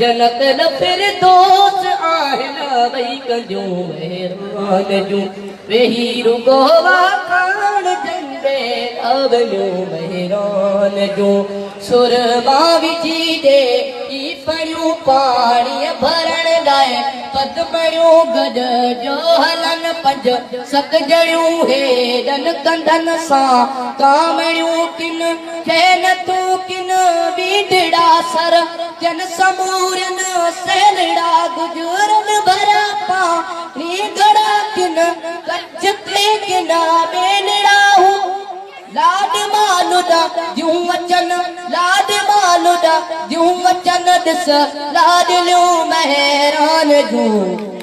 जनत न फिर दोस्त आहना भई कंजू मेहरान जू वेही रुगोवा खान जंदे अवलू मेहरान जू सुरमा विझी दे ई पड़ियूं पाणी भरण लाइ पद पड़ियूं गज जो हलन पंज सत जड़ियूं हेडन कंधन सां कामड़ियूं किन खेन तूं किन बीडड़ा सर जन समूरन सेलड़ा गुजरन भरा पानी गड़ा किन कच्छ ते किना बेलड़ा हूं लाड मालुदा जूं वचन लाड मालुदा जूं वचन दिस लाडलियो मेहरान जूं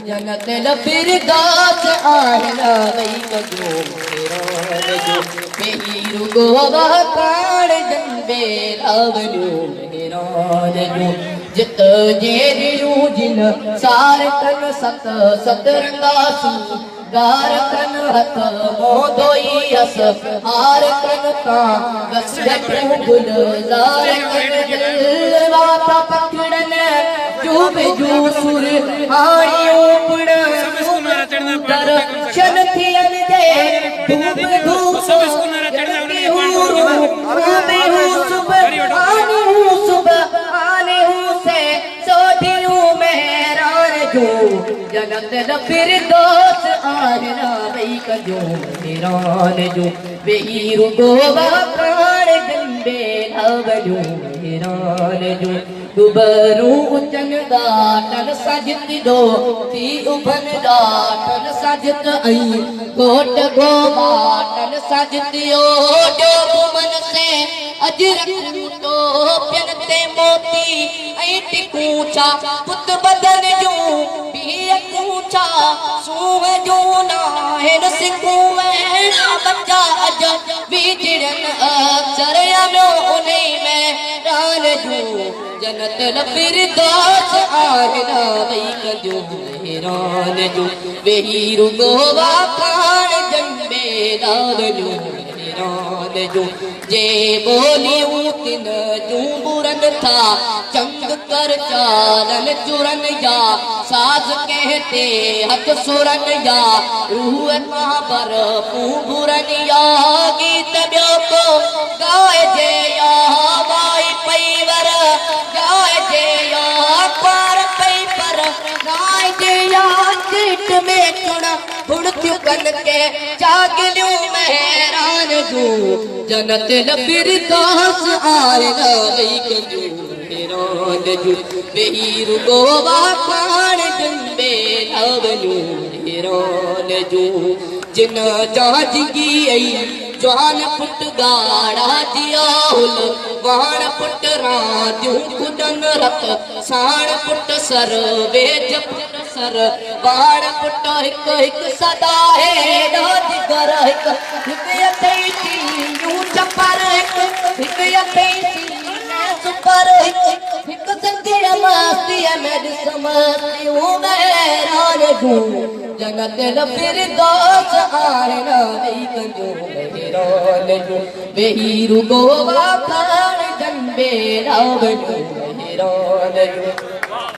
जनत ल फिरदास आहना भई कंजू मेहरान जूं वेही रुगोवा खान जंदे अवलू मेहरान जूं जित जे दियूं जिन सार कन सत सतरंगासू गार कन हथ मों धोई हस हार कन तां बस जटूं गुलज़ार कन दिल वाता पकड़न चूब जू सुर हाड़ियूं पुड़न दर्शन थियन जे धूप धूप जगती हूं सुबह आने हूं से सोधियूं मेहरान जूं जनत न फिरदौस आहना भई कंजू मेहरान जूं वेही रुगोवा खान जंदे अवलू मेहरान जूं गुबरूं उचन गाटन सजत दो थी उभन गाटन सजत आई कोट गोबाटन सजतियो जो मन से अजरक तो प्यन ते मोती ऐं टिकूं छा पुत बदन जूं पीअ कूचा सूह जूं नाहिन सिकूं वेणा बच्चा अज बीजड़न अक्सर अमियो उन्हीं में रान जूं जनत न फिरदौस आहना भई कंजू मेहरान जूं वेही रुगोवा खान जंदे अवलू मेहरान जूं जे बोलियूं तिन जूं बुरन था चंग कर चालन चुरन या साज कहते हथ सुरन या रूह पर बुरन या गीत ॿियो को गाए जे या वाई पैवर गाए जे या पार पई पर गाए जे या चिट में चुण बुड़तियूं कन के चागलियूं मेहरान जूं जनत न फिरदौस आहना भई कंजू मेहरान जूं वेही रुगोवा खान जंदे अवलू मेहरान जूं जिन जाजगी आई जवान पुट गाड़ा दिया हुल वाण पुट रांदियूं कुडन रत साण पुट सर वेज पुट सर वाण पुट हिक हिक सदा है जिगर हिक हिक अथई चीयूं चपर हिक अथई सुपर हिक संगीअ मस्तीअ में ॾिस मस्तियूं मेहरान जूं जनत न फिरदौस आहना भई कंजू मेहरान जूं वेही रुगोवा खान जंदे अवलू मेहरान जूं